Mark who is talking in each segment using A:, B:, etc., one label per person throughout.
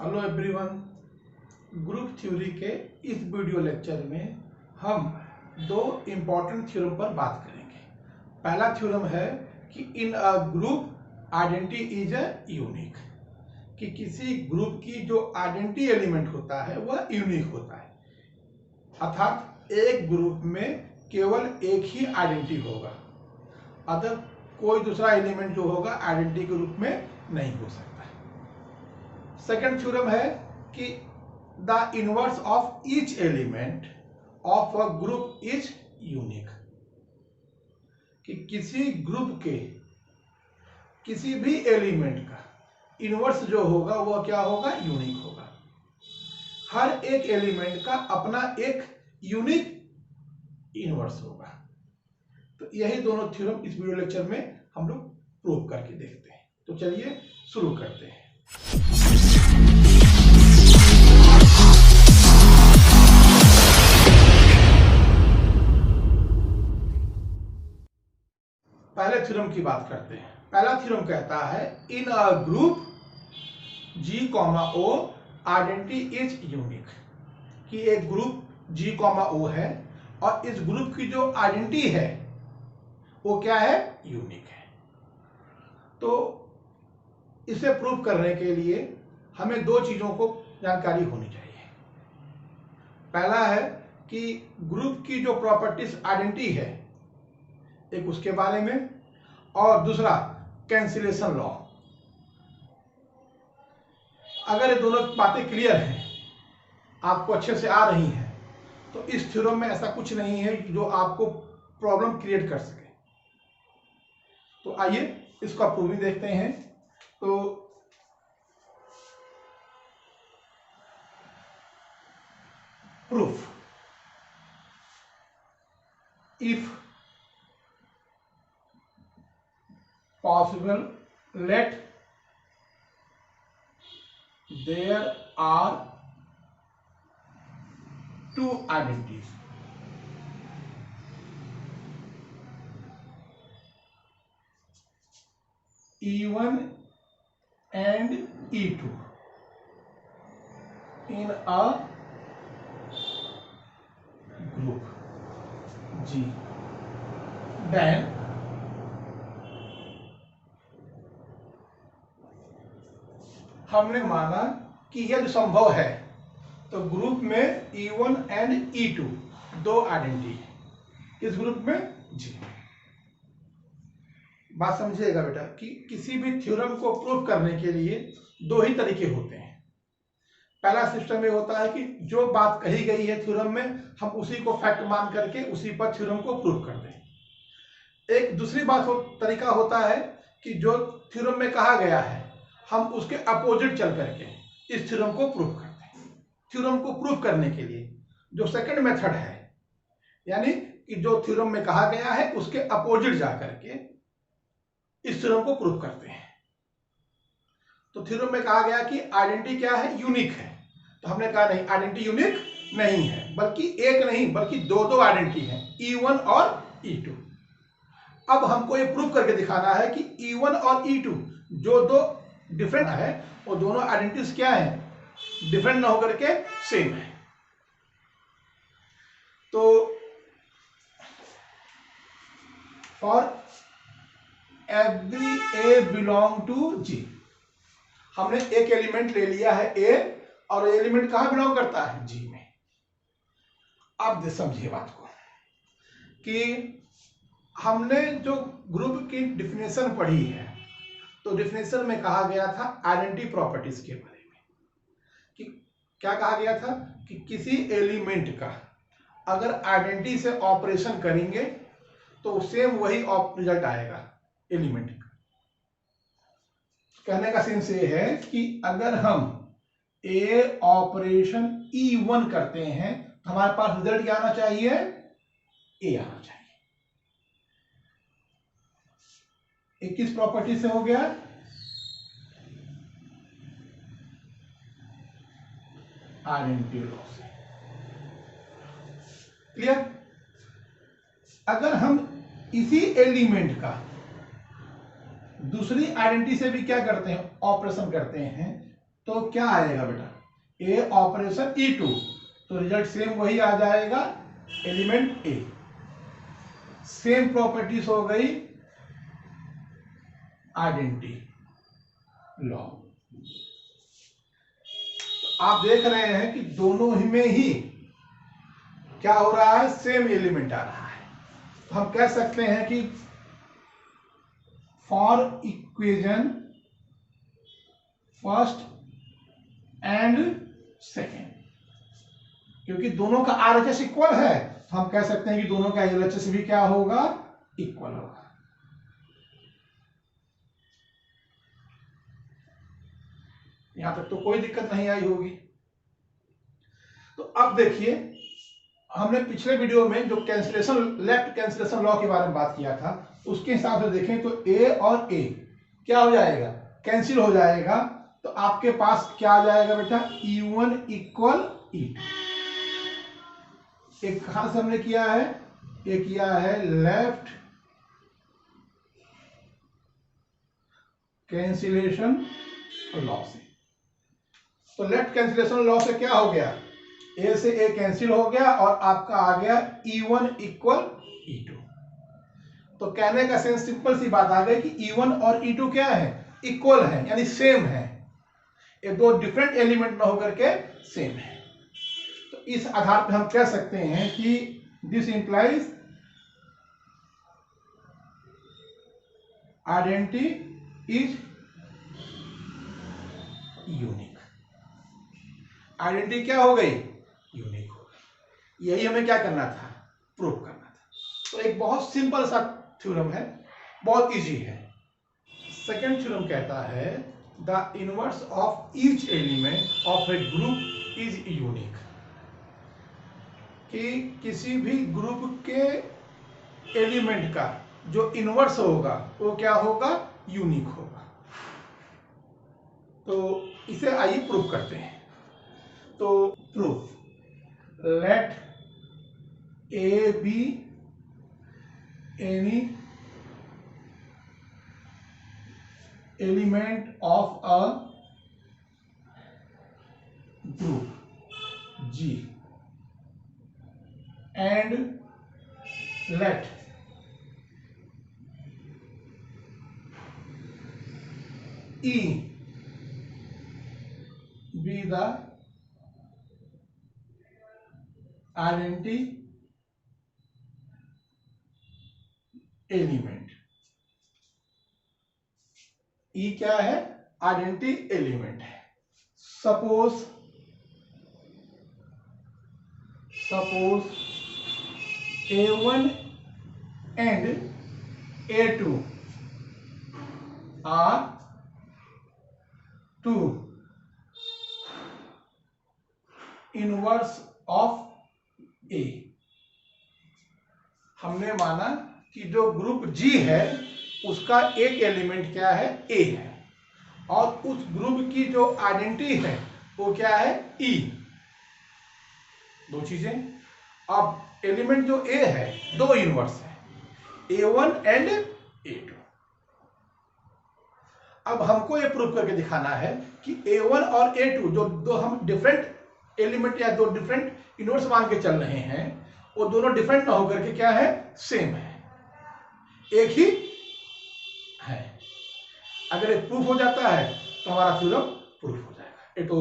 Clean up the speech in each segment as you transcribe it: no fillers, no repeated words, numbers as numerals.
A: Hello everyone, group theory के इस video lecture में हम दो इम्पॉर्टेंट थ्योरम पर बात करेंगे। पहला थ्योरम है कि in a group identity is a unique, कि किसी ग्रुप की जो आइडेंटिटी एलिमेंट होता है वह यूनिक होता है, अर्थात एक ग्रुप में केवल एक ही आइडेंटिटी होगा, अदर कोई दूसरा एलिमेंट जो होगा आइडेंटिटी के रूप में नहीं हो सकता। सेकंड थ्योरम है कि the inverse of each element of a group is unique, कि किसी ग्रुप के किसी भी एलिमेंट का इनवर्स जो होगा वह क्या होगा, यूनिक होगा। हर एक एलिमेंट का अपना एक यूनिक इनवर्स होगा। तो यही दोनों थ्योरम इस वीडियो लेक्चर में हम लोग प्रूव करके देखते हैं। तो चलिए शुरू करते हैं। पहले थ्योरम की बात करते हैं। पहला थ्योरम कहता है in a group G, O identity is unique, कि एक ग्रुप G, O है और इस ग्रुप की जो आइडेंटिटी है वो क्या है, यूनिक है। तो इसे प्रूव करने के लिए हमें दो चीजों को जानकारी होनी चाहिए। पहला है कि ग्रुप की जो प्रॉपर्टीज आइडेंटिटी है एक उसके बारे में, और दूसरा कैंसिलेशन लॉ। अगर ये दोनों बातें क्लियर हैं, आपको अच्छे से आ रही हैं, तो इस थ्योरम में ऐसा कुछ नहीं है जो आपको प्रॉब्लम क्रिएट कर सके। तो आइए इसका प्रूविंग देखते हैं। तो proof, if possible let there are two identities E1 and E2 in a group G, then हमने माना कि यदि संभव है तो ग्रुप में E1 एंड E2 दो आइडेंटिटी है, इस ग्रुप में G। बात समझिएगा बेटा कि किसी भी थ्योरम को प्रूव करने के लिए दो ही तरीके होते हैं। पहला सिस्टम ये होता है कि जो बात कही गई है थ्योरम में हम उसी को फैक्ट मान करके उसी पर थ्योरम को प्रूव कर दें। एक दूसरी बात तरीका होता है कि जो थ्योरम में कहा गया है हम उसके अपोजिट चल करके इस थ्योरम को प्रूव करते हैं। थ्योरम को प्रूव करने के लिए जो सेकंड मेथड है, यानी कि जो थ्योरम में कहा गया है उसके अपोजिट जा करके इस थ्योरम को प्रूव करते हैं। तो थ्योरम में कहा गया कि आइडेंटिटी क्या है, यूनिक है। तो हमने कहा नहीं, आइडेंटिटी यूनिक नहीं है, बल्कि एक नहीं बल्कि दो आइडेंटिटी है, E1 और E2। अब हमको ये प्रूव करके दिखाना है कि E1 और E2 जो दो डिफरेंट है वो दोनों आइडेंटिटीज क्या है, डिफरेंट ना होकर के सेम है। तो for every A belong to G, हमने एक एलिमेंट ले लिया है A और एलिमेंट कहां बिलोंग करता है, G में। अब समझिए बात को कि हमने जो ग्रुप की डिफिनेशन पढ़ी है, तो डिफिनेशन में कहा गया था आइडेंटिटी प्रॉपर्टीज के बारे में, कि क्या कहा गया था कि किसी एलिमेंट का अगर आइडेंटिटी से ऑपरेशन करेंगे तो सेम वही रिजल्ट आएगा एलिमेंट का। कहने का सेंस ये है कि अगर हम ए ऑपरेशन E1 करते हैं तो हमारे पास रिजल्ट क्या आना चाहिए, ए आना चाहिए। किस प्रॉपर्टी से हो गया, आइडेंटिटी लॉ से। क्लियर। अगर हम इसी एलिमेंट का दूसरी आइडेंटिटी से भी क्या करते हैं, ऑपरेशन करते हैं, तो क्या आएगा बेटा, ए ऑपरेशन E2, तो रिजल्ट सेम वही आ जाएगा, एलिमेंट ए। सेम प्रॉपर्टीज हो गई आइडेंटिटी लॉ। आप देख रहे हैं कि दोनों ही में ही क्या हो रहा है, सेम एलिमेंट आ रहा है। तो हम कह सकते हैं कि for equation first and second, क्योंकि दोनों का आरएचएस इक्वल है, तो हम कह सकते हैं कि दोनों का एलएचएस भी क्या होगा, इक्वल होगा। यहां तक तो कोई दिक्कत नहीं आई होगी। तो अब देखिए, हमने पिछले वीडियो में जो कैंसिलेशन, लेफ्ट कैंसिलेशन लॉ के बारे में बात किया था, उसके हिसाब से देखें तो ए और ए क्या हो जाएगा, कैंसिल हो जाएगा। तो आपके पास क्या आ जाएगा बेटा, E1 इक्वल E2। एक कहां से हमने किया है, ये किया है लेफ्ट कैंसिलेशन लॉ से। तो लेफ्ट कैंसिलेशन लॉ से क्या हो गया, ए से ए कैंसिल हो गया और आपका आ गया E1 इक्वल E2। तो कहने का सेंस सिंपल सी बात आ गई कि E1 और E2 क्या है, इक्वल है, यानी सेम है। ये दो डिफरेंट एलिमेंट में होकर के सेम है। तो इस आधार पर हम कह सकते हैं कि this implies identity is unique. Identity क्या हो गई, यूनिक हो गई। यही हमें क्या करना था, प्रूव करना था। तो एक बहुत सिंपल सा थ्योरम है, बहुत इजी है। सेकंड थ्योरम कहता है the inverse of each element of A group is unique, कि किसी भी ग्रुप के एलिमेंट का जो इनवर्स होगा वो क्या होगा, यूनिक होगा। तो इसे आइए प्रूव करते हैं। तो proof, let a be any element of a group G and let E be the identity element. E क्या है, आइडेंटिटी एलिमेंट है। Suppose A1 and A2 are two inverse of A। हमने माना कि जो ग्रुप G है उसका एक एलिमेंट क्या है, A है, और उस ग्रुप की जो आइडेंटिटी है वो क्या है, E। दो चीजें। अब एलिमेंट जो A है, दो इनवर्स है, A1 एंड A2। अब हमको ये प्रूव करके दिखाना है कि A1 और A2 जो दो हम डिफरेंट एलिमेंट या दो डिफरेंट इनवर्स मान के चल रहे हैं, वो दोनों डिफरेंट ना होकर के क्या है, सेम है, एक ही है। अगर ये प्रूफ हो जाता है तो हमारा थ्योरम प्रूफ हो जाएगा। ये तो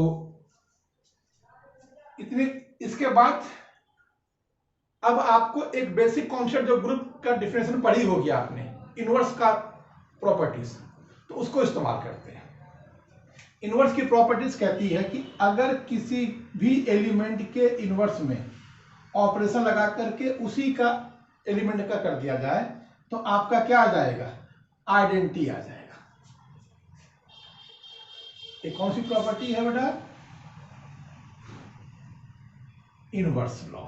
A: इतनी, इसके बाद अब आपको एक बेसिक कॉन्सेप्ट जो ग्रुप का डिफिनेशन पढ़ी होगी आपने, इनवर्स का प्रॉपर्टीज, तो उसको इस्तेमाल करते हैं। इनवर्स की प्रॉपर्टीज कहती है कि अगर किसी भी एलिमेंट के इनवर्स में ऑपरेशन लगा करके उसी का एलिमेंट का कर दिया जाए तो आपका क्या आ जाएगा, आइडेंटिटी आ जाएगा। ये कौन सी प्रॉपर्टी है बेटा, इनवर्स लॉ।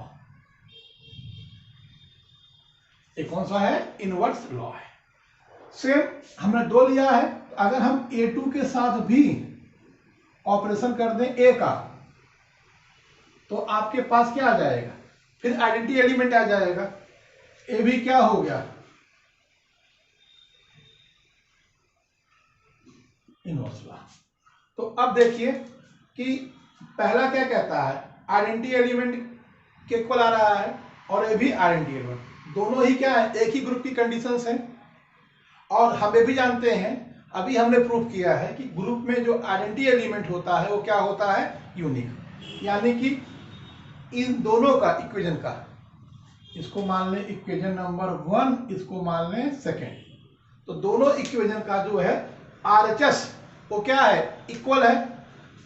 A: ये कौन सा है, इनवर्स लॉ है। सेम हमने दो लिया है, अगर हम A2 के साथ भी ऑपरेशन कर दें A का, तो आपके पास क्या आ जाएगा, फिर आइडेंटिटी एलिमेंट आ जाएगा। ए भी क्या हो गया, इनवर्स लॉ। तो अब देखिए कि पहला क्या कहता है, आइडेंटिटी एलिमेंट के इक्वल आ रहा है और ये भी आइडेंटिटी एलिमेंट, दोनों ही क्या है, एक ही ग्रुप की कंडीशंस हैं। और हम ये भी जानते हैं, अभी हमने प्रूफ किया है कि ग्रुप में जो आइडेंटिटी एलिमेंट होता है वो क्या होता है, यूनिक। यानी कि इन दोनों का इक्वेशन का, इसको मान लें इक्वेशन नंबर 1, इसको मान लें सेकेंड, तो दोनों इक्वेशन का जो है आरएचएस वो क्या है, इक्वल है।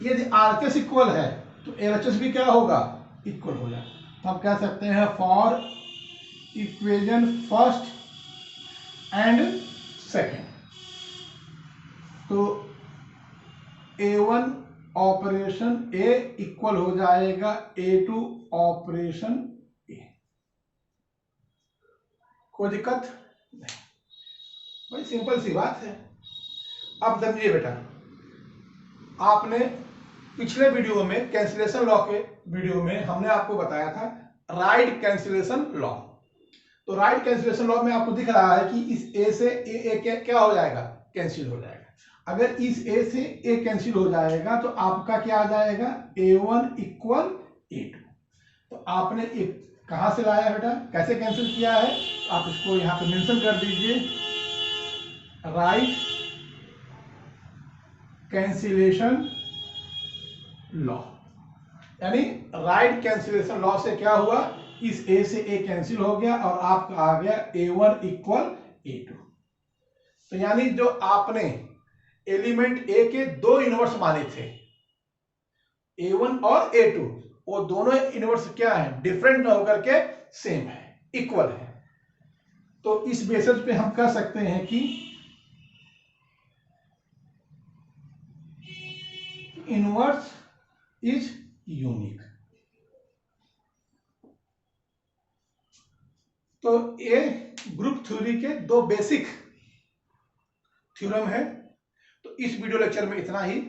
A: यदि आरएचएस इक्वल है तो एलएचएस भी क्या होगा, इक्वल हो जाए। तो हम कह सकते हैं for equation first and second, तो A1 ऑपरेशन A इक्वल हो जाएगा A2 ऑपरेशन A। कोई दिक्कत नहीं, बड़ी सिंपल सी बात है। अब समझिए बेटा, आपने पिछले वीडियो में कैंसिलेशन लॉ के वीडियो में हमने आपको बताया था राइट कैंसिलेशन लॉ। तो राइट कैंसिलेशन लॉ में आपको दिख रहा है कि इस ए से ए क्या हो जाएगा, कैंसिल हो जाएगा। अगर इस ए से ए कैंसिल हो जाएगा तो आपका क्या आ जाएगा, A1 इक्वल A2। तो आपने एक कहां से लाया बेटा, कैसे कैंसिल किया है, आप इसको यहां पे मेंशन कर दीजिए, राइट कैंसिलेशन लॉ। यानी राइट कैंसिलेशन लॉ से क्या हुआ, इस ए से ए कैंसिल हो गया और आपका आ गया A1 इक्वल A2। तो यानी जो आपने एलिमेंट ए के दो इनवर्स माने थे, A1 और A2, वो दोनों इनवर्स क्या है, डिफरेंट न होकर के सेम है, इक्वल है। तो इस बेसिस पे हम कह सकते हैं कि इनवर्स इज यूनिक। तो ये ग्रुप थ्योरी के दो बेसिक थ्योरम है। तो इस वीडियो लेक्चर में इतना ही।